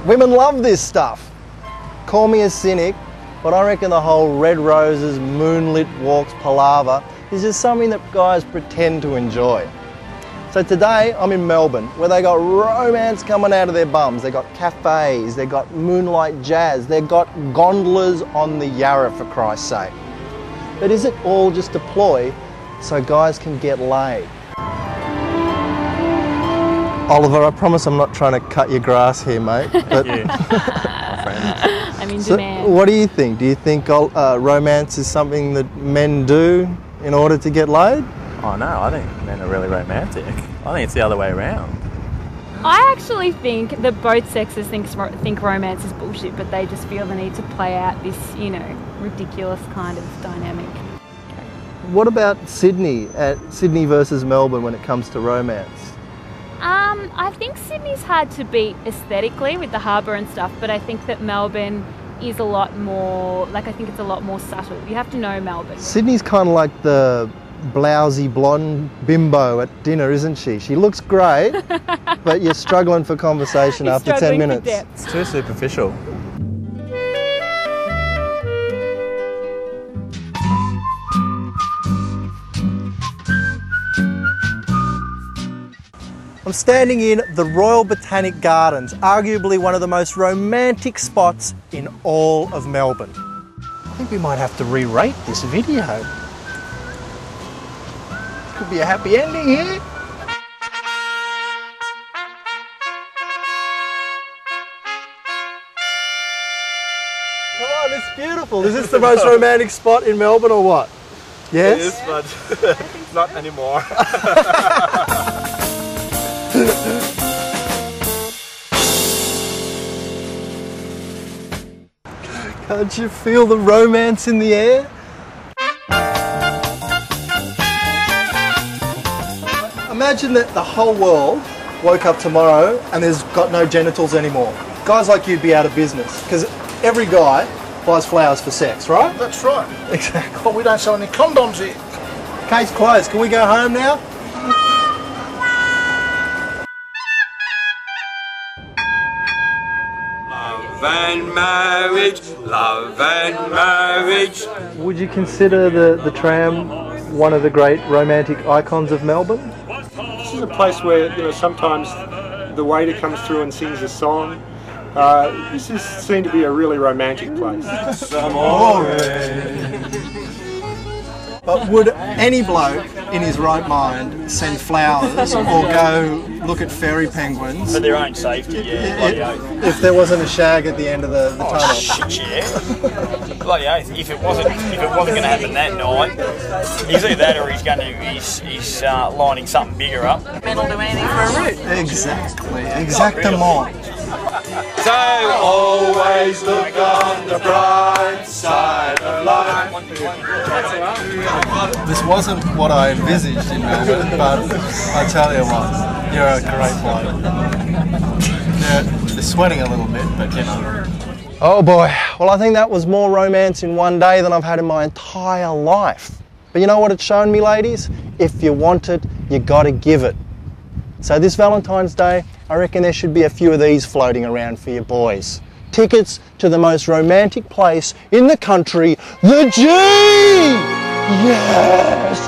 Women love this stuff. Call me a cynic, but I reckon the whole red roses, moonlit walks palaver is just something that guys pretend to enjoy. So today I'm in Melbourne, where they got romance coming out of their bums. They got cafes, they got moonlight jazz, they got gondolas on the Yarra, for Christ's sake. But is it all just a ploy so guys can get laid? Oliver, I promise I'm not trying to cut your grass here, mate. But I'm in demand. What do you think? Do you think romance is something that men do in order to get laid? Oh no, I think men are really romantic. I think it's the other way around. I actually think that both sexes think romance is bullshit, but they just feel the need to play out this, you know, ridiculous kind of dynamic. What about Sydney, Sydney versus Melbourne when it comes to romance? I think Sydney's hard to beat aesthetically with the harbour and stuff, but I think that Melbourne is a lot more, like, I think it's a lot more subtle. You have to know Melbourne. Sydney's kind of like the blousy blonde bimbo at dinner, isn't she? She looks great, but you're struggling for conversation after 10 minutes. It's too superficial. I'm standing in the Royal Botanic Gardens, arguably one of the most romantic spots in all of Melbourne. I think we might have to re-rate this video. Could be a happy ending here. Come on, it's beautiful. Is this the most romantic spot in Melbourne or what? Yes? It is, but not anymore. Can't you feel the romance in the air? Imagine that the whole world woke up tomorrow and there's got no genitals anymore. Guys like you'd be out of business because every guy buys flowers for sex, right? That's right. Exactly. But we don't sell any condoms here. Case closed. Can we go home now? Love and marriage, love and marriage. Would you consider the tram one of the great romantic icons of Melbourne? This is a place where, you know, sometimes the waiter comes through and sings a song. This is seen to be a really romantic place. But would any bloke in his right mind send flowers or go look at fairy penguins For their own safety, yeah. if there wasn't a shag at the end of the tunnel? Oh shit, yeah. Bloody oath. If it wasn't going to happen that night, he's either that or he's lining something bigger up. Men will do anything for a root. Exactly, exactement. So always look on the bright side of life. This wasn't what I envisaged in Melbourne, but I tell you what, you're a great bloke. They're sweating a little bit, but you know. Oh boy, well I think that was more romance in one day than I've had in my entire life. But you know what it's shown me, ladies? If you want it, you gotta give it. So this Valentine's Day, I reckon there should be a few of these floating around for you boys. Tickets to the most romantic place in the country, the G! Yes!